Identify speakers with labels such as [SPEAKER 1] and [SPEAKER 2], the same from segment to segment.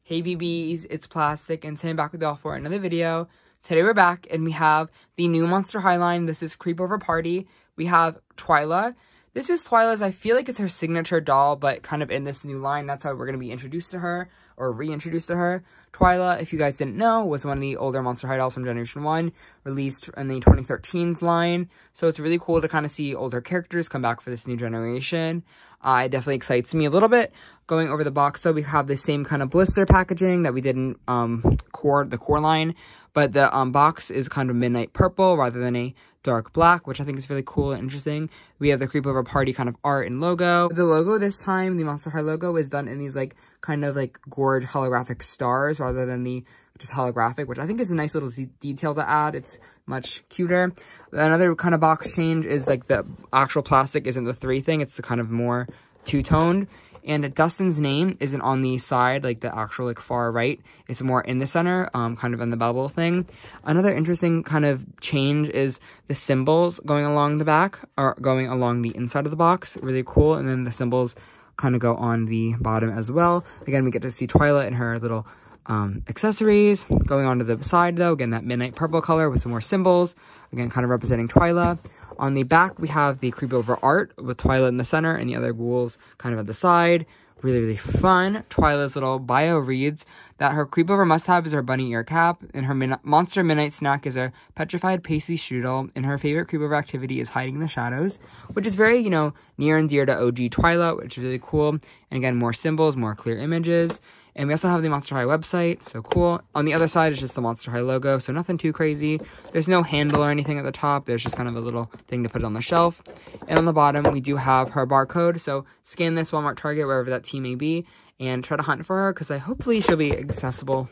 [SPEAKER 1] Hey BBs, it's Plastic, and today I'm back with y'all for another video. Today we're back, and we have the new Monster High line. This is Creepover Party. We have Twyla. This is Twyla's, I feel like it's her signature doll, but kind of in this new line. That's how we're going to be introduced to her, or reintroduced to her. Twyla, if you guys didn't know, was one of the older Monster High dolls from Generation 1, released in the 2013s line. So it's really cool to kind of see older characters come back for this new generation. It definitely excites me a little bit. Going over the box, so we have the same kind of blister packaging that we did in the core line, but the box is kind of midnight purple rather than a dark black, which I think is really cool and interesting. We have the Creepover Party kind of art and logo. The logo this time, the Monster High logo, is done in these kind of gorge holographic stars rather than the just holographic, which I think is a nice little detail to add. It's much cuter. Another kind of box change is the actual plastic isn't the 3 thing, it's the kind of more two-toned. And Dustin's name isn't on the side, the actual far right. It's more in the center, kind of in the bubble thing. Another interesting kind of change is the symbols going along the back, or going along the inside of the box. Really cool. And then the symbols kind of go on the bottom as well. Again, we get to see Twyla in her little accessories. Going on to the side, though, again, that midnight purple color with some more symbols. Again, kind of representing Twyla. On the back, we have the Creepover art with Twyla in the center and the other ghouls kind of at the side. Really, really fun. Twyla's little bio reads that her Creepover must-have is her bunny ear cap, and her monster midnight snack is a petrified pasty strudel, and her favorite Creepover activity is hiding in the shadows, which is very, near and dear to OG Twyla, which is really cool. And again, more symbols, more clear images. And we also have the Monster High website, so cool. On the other side is just the Monster High logo, so nothing too crazy. There's no handle or anything at the top. There's just kind of a little thing to put on the shelf. And on the bottom, we do have her barcode, so scan this Walmart, Target, wherever that tea may be, and try to hunt for her, because hopefully she'll be accessible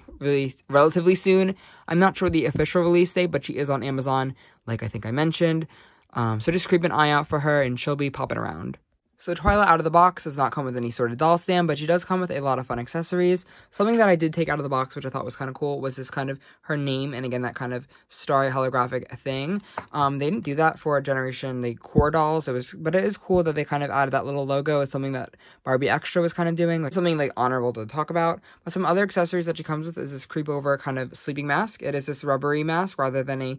[SPEAKER 1] relatively soon. I'm not sure the official release date, but she is on Amazon, like I think I mentioned. So just keep an eye out for her, and she'll be popping around. So Twyla out of the box does not come with any sort of doll stand, but she does come with a lot of fun accessories. Something that I did take out of the box, which I thought was kind of cool, was this kind of her name, and again, that kind of starry holographic thing. They didn't do that for the core dolls, but it is cool that they kind of added that little logo. It's something that Barbie Extra was kind of doing, something honorable to talk about. But some other accessories that she comes with is this Creepover kind of sleeping mask. It is this rubbery mask rather than a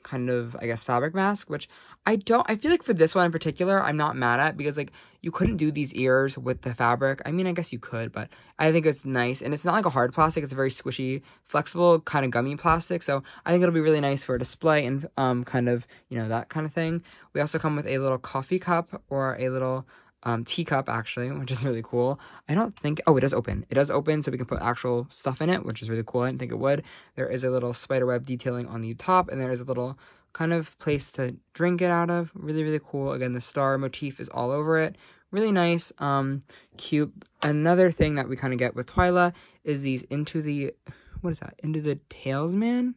[SPEAKER 1] kind of, I guess, fabric mask, which I feel like for this one in particular, I'm not mad at, because you couldn't do these ears with the fabric. I mean, I guess you could, but I think it's nice, and it's not like a hard plastic. It's a very squishy, flexible, kind of gummy plastic, so I think it'll be really nice for a display and kind of, that kind of thing. We also come with a little coffee cup, or a little teacup, actually, which is really cool. I don't think, oh, it does open. It does open, so we can put actual stuff in it, which is really cool. I didn't think it would. There is a little spiderweb detailing on the top, and there is a little kind of place to drink it out of. Really, really cool. Again, the star motif is all over it. Really nice, cute. Another thing that we kind of get with Twyla is these Into the Talesman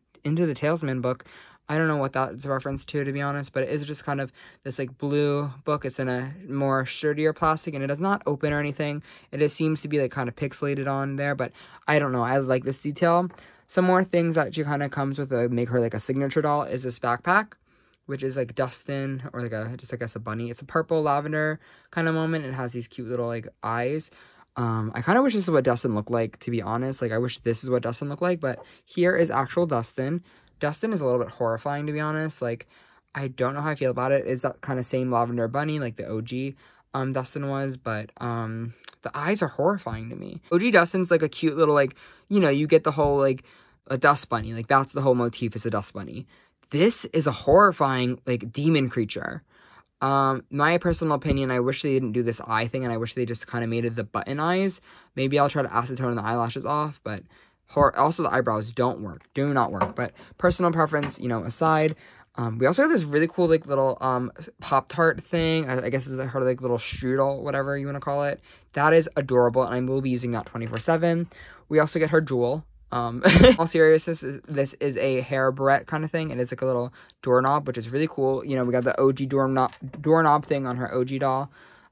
[SPEAKER 1] book. I don't know what that's a reference to be honest, but it is just kind of this blue book. It's in a more sturdier plastic, and it does not open or anything. It just seems to be kind of pixelated on there, but I don't know. I like this detail. Some more things that she kind of comes with to make her a signature doll is this backpack, which is Dustin, or just I guess a bunny. It's a purple lavender kind of moment. It has these cute little eyes. I kind of wish this is what Dustin looked like, to be honest. I wish this is what Dustin looked like, but here is actual Dustin. Dustin is a little bit horrifying, to be honest. I don't know how I feel about it. It's that kind of same lavender bunny like the OG Dustin was, but the eyes are horrifying to me. OG Dustin's a cute little you get the whole a dust bunny. That's the whole motif, is a dust bunny. This is a horrifying demon creature. My personal opinion, I wish they didn't do this eye thing, and I wish they just kind of made it the button eyes. Maybe I'll try to acetone the eyelashes off, but also the eyebrows do not work. But personal preference, aside. We also have this really cool little Pop-Tart thing. I guess it's her little strudel, whatever you want to call it. That is adorable, and I will be using that 24/7. We also get her jewel. In all seriousness, this is a hair barrette kind of thing, and it's a little doorknob, which is really cool. We got the OG doorknob thing on her OG doll.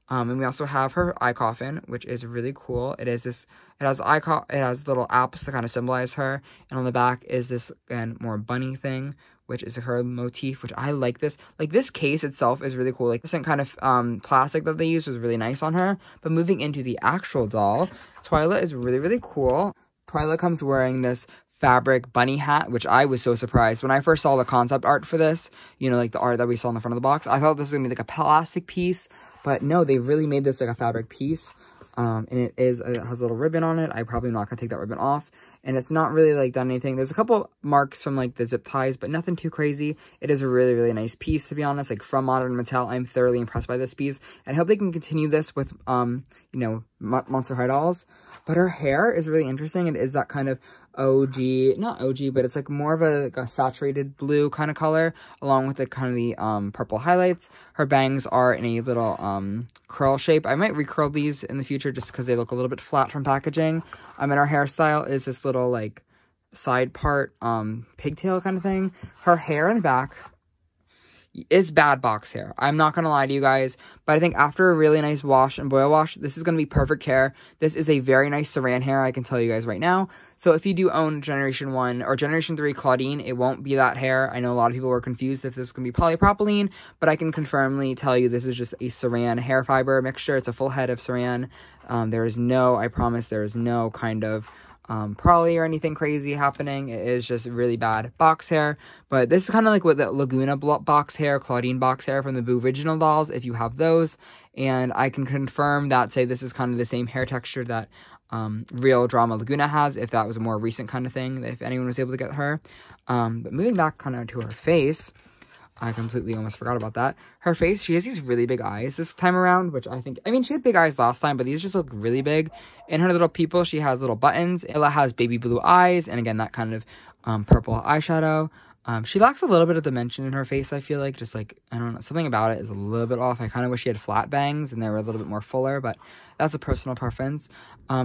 [SPEAKER 1] And we also have her eye coffin, which is really cool. It has little apps to kind of symbolize her, and on the back is this, again, more bunny thing, which is her motif, which I like this. Like, this case itself is really cool. Like, this kind of plastic that they used was really nice on her. But moving into the actual doll, Twyla is really, really cool. Twyla comes wearing this fabric bunny hat, which I was so surprised. When I first saw the concept art for this, you know, like the art that we saw in the front of the box, I thought this was going to be like a plastic piece. But no, they really made this like a fabric piece. And it has a little ribbon on it. I'm probably not going to take that ribbon off. And it's not really, like, done anything. There's a couple marks from, like, the zip ties, but nothing too crazy. It is a really, really nice piece, to be honest. Like, from Modern Mattel, I'm thoroughly impressed by this piece. And I hope they can continue this with, you know, Monster High dolls. But her hair is really interesting. It is that kind of not OG, but it's, like, more of a saturated blue kind of color, along with the kind of the purple highlights. Her bangs are in a little curl shape. I might recurl these in the future just because they look a little bit flat from packaging. And her hairstyle is this little, like, side part, pigtail kind of thing. Her hair in the back is bad box hair. I'm not going to lie to you guys, but I think after a really nice wash and boil wash, this is going to be perfect hair. This is a very nice Saran hair, I can tell you guys right now. So if you do own Generation 1 or Generation 3 Claudine, it won't be that hair. I know a lot of people were confused if this is going to be polypropylene, but I can confirmly tell you this is just a Saran hair fiber mixture. It's a full head of Saran. There is no, I promise, there is no kind of poly or anything crazy happening. It is just really bad box hair. But this is kind of like what the Laguna box hair, Claudine box hair from the Boo original dolls, if you have those. And I can confirm that, say, this is kind of the same hair texture that Real Drama Laguna has, if that was a more recent kind of thing, if anyone was able to get her. But moving back kind of to her face, I completely almost forgot about that. Her face, she has these really big eyes this time around, which I mean, she had big eyes last time, but these just look really big. In her little pupil, she has little buttons. Ella has baby blue eyes, and again, that kind of purple eyeshadow. She lacks a little bit of dimension in her face, I feel like. Just like, I don't know, something about it is a little bit off. I kind of wish she had flat bangs and they were a little bit more fuller, but that's a personal preference.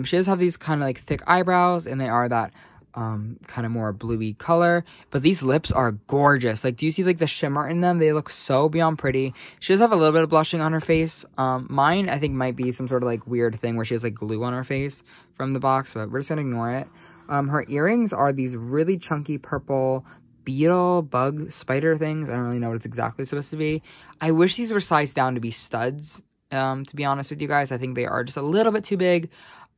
[SPEAKER 1] She does have these kind of like thick eyebrows, and they are that kind of more bluey color, but these lips are gorgeous. Like, do you see like the shimmer in them? They look so beyond pretty. She does have a little bit of blushing on her face. Mine, I think, might be some sort of like weird thing where she has like glue on her face from the box, but we're just gonna ignore it. Her earrings are these really chunky purple beetle, bug, spider things. I don't really know what it's exactly supposed to be. I wish these were sized down to be studs, to be honest with you guys. I think they are just a little bit too big.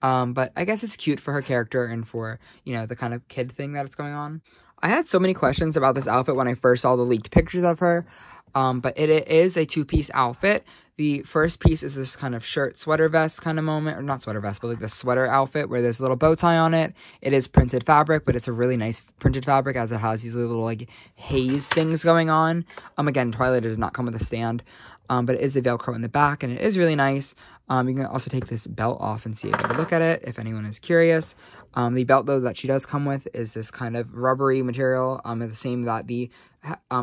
[SPEAKER 1] But I guess it's cute for her character and for, you know, the kind of kid thing that it's going on. I had so many questions about this outfit when I first saw the leaked pictures of her. But it is a two-piece outfit. The first piece is this kind of shirt, sweater vest kind of moment, or not sweater vest, but like the sweater outfit where there's a little bow tie on it. It is printed fabric, but it's a really nice printed fabric as it has these little like haze things going on. Again, Twilight does not come with a stand. But it is a Velcro in the back, and it is really nice. You can also take this belt off and see a better look at it, if anyone is curious. The belt, though, that she does come with is this kind of rubbery material, the same that the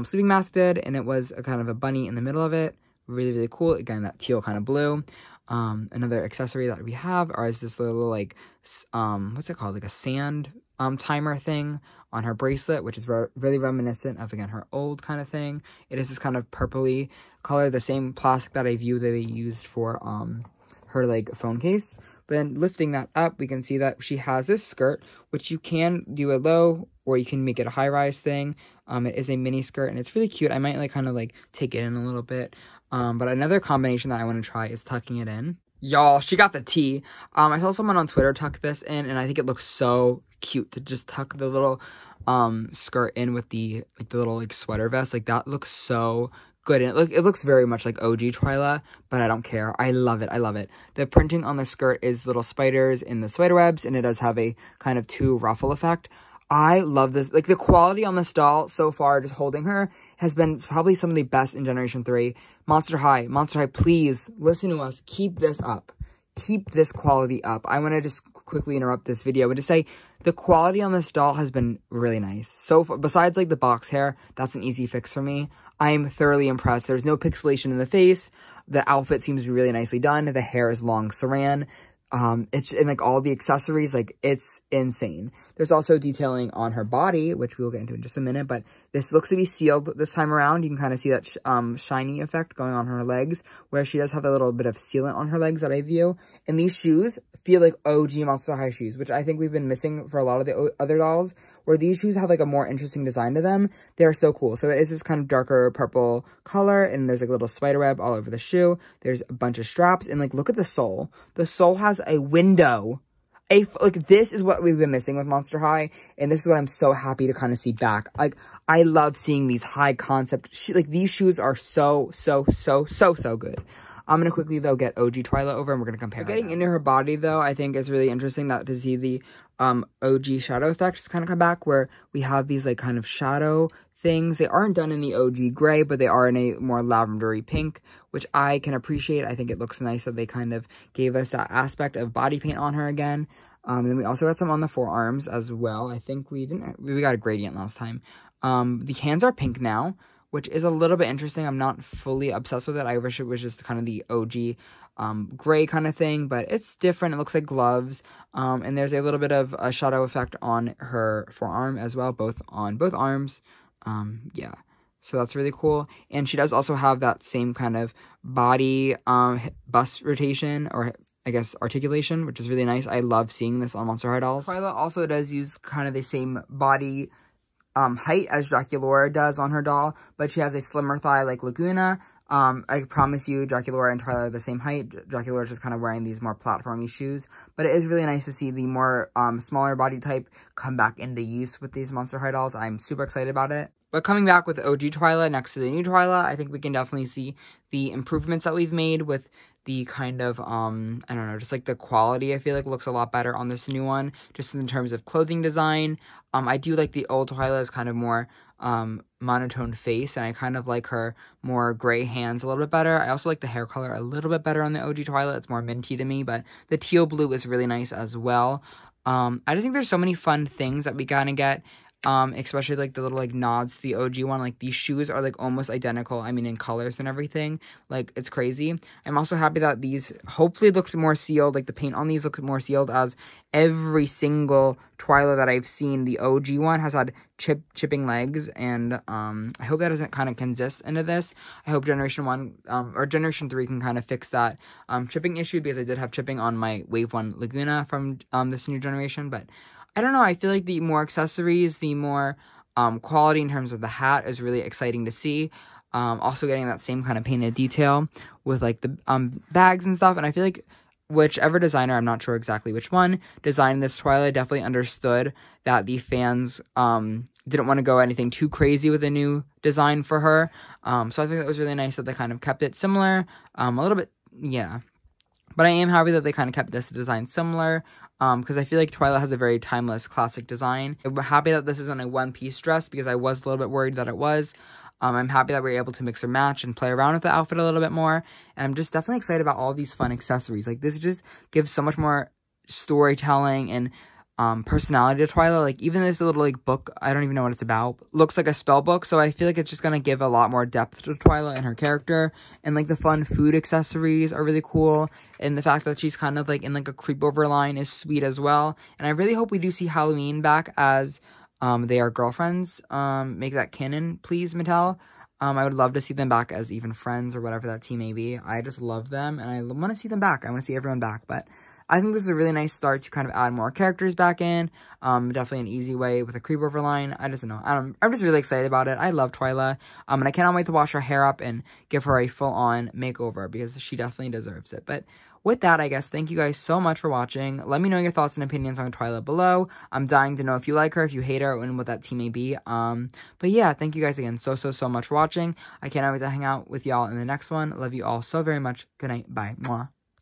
[SPEAKER 1] sleeping mask did, and it was a kind of a bunny in the middle of it. Really, really cool. Again, that teal kind of blue. Another accessory that we have is this little, like, what's it called? Like a sand timer thing on her bracelet, which is really reminiscent of, again, her old kind of thing. It is this kind of purpley color, the same plastic that I view that they used for her, like, phone case. But then lifting that up, we can see that she has this skirt, which you can do a low, or you can make it a high-rise thing. It is a mini skirt, and it's really cute. I might, like, kind of, like, take it in a little bit. But another combination that I want to try is tucking it in. Y'all, she got the tea. I saw someone on Twitter tuck this in, and I think it looks so cute to just tuck the little skirt in with the little like sweater vest. Like, that looks so good. And it looks very much like OG Twyla, but I don't care. I love it. I love it. The printing on the skirt is little spiders in the spider webs, and it does have a kind of two ruffle effect. I love this. Like, the quality on this doll so far, just holding her, has been probably some of the best in Generation 3. Monster High, please, listen to us. Keep this up. Keep this quality up. I want to just quickly interrupt this video and just say the quality on this doll has been really nice. So, besides, like, the box hair, that's an easy fix for me. I'm thoroughly impressed. There's no pixelation in the face. The outfit seems to be really nicely done. The hair is long Saran. And like all the accessories, like, it's insane. There's also detailing on her body, which we'll get into in just a minute, but this looks to be sealed this time around. You can kind of see that shiny effect going on her legs, where she does have a little bit of sealant on her legs that I view. And these shoes feel like OG Monster High shoes, which I think we've been missing for a lot of the other dolls, where these shoes have like a more interesting design to them. They're so cool. So it is this kind of darker purple color, and there's like a little spider web all over the shoe. There's a bunch of straps, and like look at the sole. The sole has a window. Like this is what we've been missing with Monster High, and this is what I'm so happy to kind of see back. Like I love seeing these high concept like these shoes are so good. I'm gonna quickly though get OG Twyla over, and we're gonna compare. Getting into her body though, I think it's really interesting that to see the OG shadow effects kind of come back, where we have these like kind of shadow things. They aren't done in the OG gray, but they are in a more lavendery pink, which I can appreciate. I think it looks nice that they kind of gave us that aspect of body paint on her again. And then we also got some on the forearms as well. I think we got a gradient last time. The hands are pink now, which is a little bit interesting. I'm not fully obsessed with it. I wish it was just kind of the OG gray kind of thing, but it's different. It looks like gloves. And there's a little bit of a shadow effect on her forearm as well, on both arms. Yeah, so that's really cool. And she does also have that same kind of body bust rotation, or I guess articulation, which is really nice. I love seeing this on Monster High dolls. Twyla also does use kind of the same body height as Draculaura does on her doll, but she has a slimmer thigh like Laguna. I promise you, Draculaura and Twyla are the same height. Draculaura is just kind of wearing these more platformy shoes, but it is really nice to see the more smaller body type come back into use with these Monster High dolls. I'm super excited about it. But coming back with OG Twyla next to the new Twyla, I think we can definitely see the improvements that we've made with the kind of, I don't know, just like the quality, I feel like looks a lot better on this new one, just in terms of clothing design. I do like the old Twyla's kind of more monotone face, and I kind of like her more gray hands a little bit better. I also like the hair color a little bit better on the OG Twyla. It's more minty to me, but the teal blue is really nice as well. I just think there's so many fun things that we kind of get. Especially like the little like nods to the OG one. Like these shoes are like almost identical, I mean in colors and everything. Like it's crazy. I'm also happy that these hopefully look more sealed, like the paint on these looks more sealed, as every single Twyla that I've seen, the OG one has had chipping legs, and I hope that doesn't kind of consist into this. I hope Generation 1 or Generation 3 can kind of fix that chipping issue, because I did have chipping on my Wave 1 Laguna from this new generation. But I don't know, I feel like the more accessories, the more quality in terms of the hat is really exciting to see. Also getting that same kind of painted detail with like the bags and stuff. And I feel like whichever designer, I'm not sure exactly which one, designed this Twyla definitely understood that the fans didn't want to go anything too crazy with a new design for her. So I think that was really nice that they kind of kept it similar. A little bit, yeah. But I am happy that they kind of kept this design similar. Because I feel like Twyla has a very timeless, classic design. I'm happy that this isn't a one-piece dress, because I was a little bit worried that it was. I'm happy that we were able to mix or match and play around with the outfit a little bit more. And I'm just definitely excited about all these fun accessories. Like, this just gives so much more storytelling and personality to Twyla. Like, even this little, like, book, I don't even know what it's about, looks like a spell book. So I feel like it's just gonna give a lot more depth to Twyla and her character. And, like, the fun food accessories are really cool. And the fact that she's kind of, like, in, like, a creepover line is sweet as well. And I really hope we do see Halloween back as they are girlfriends. Make that canon, please, Mattel. I would love to see them back as even friends or whatever that team may be. I just love them, and I want to see them back. I want to see everyone back, but I think this is a really nice start to kind of add more characters back in. Definitely an easy way with a creepover line. I just don't know. I'm just really excited about it. I love Twyla. And I cannot wait to wash her hair up and give her a full-on makeover, because she definitely deserves it. But with that, I guess, thank you guys so much for watching. Let me know your thoughts and opinions on Twyla below. I'm dying to know if you like her, if you hate her, and what that team may be. But yeah, thank you guys again so much for watching. I cannot wait to hang out with y'all in the next one. Love you all so very much. Good night. Bye. Mwah.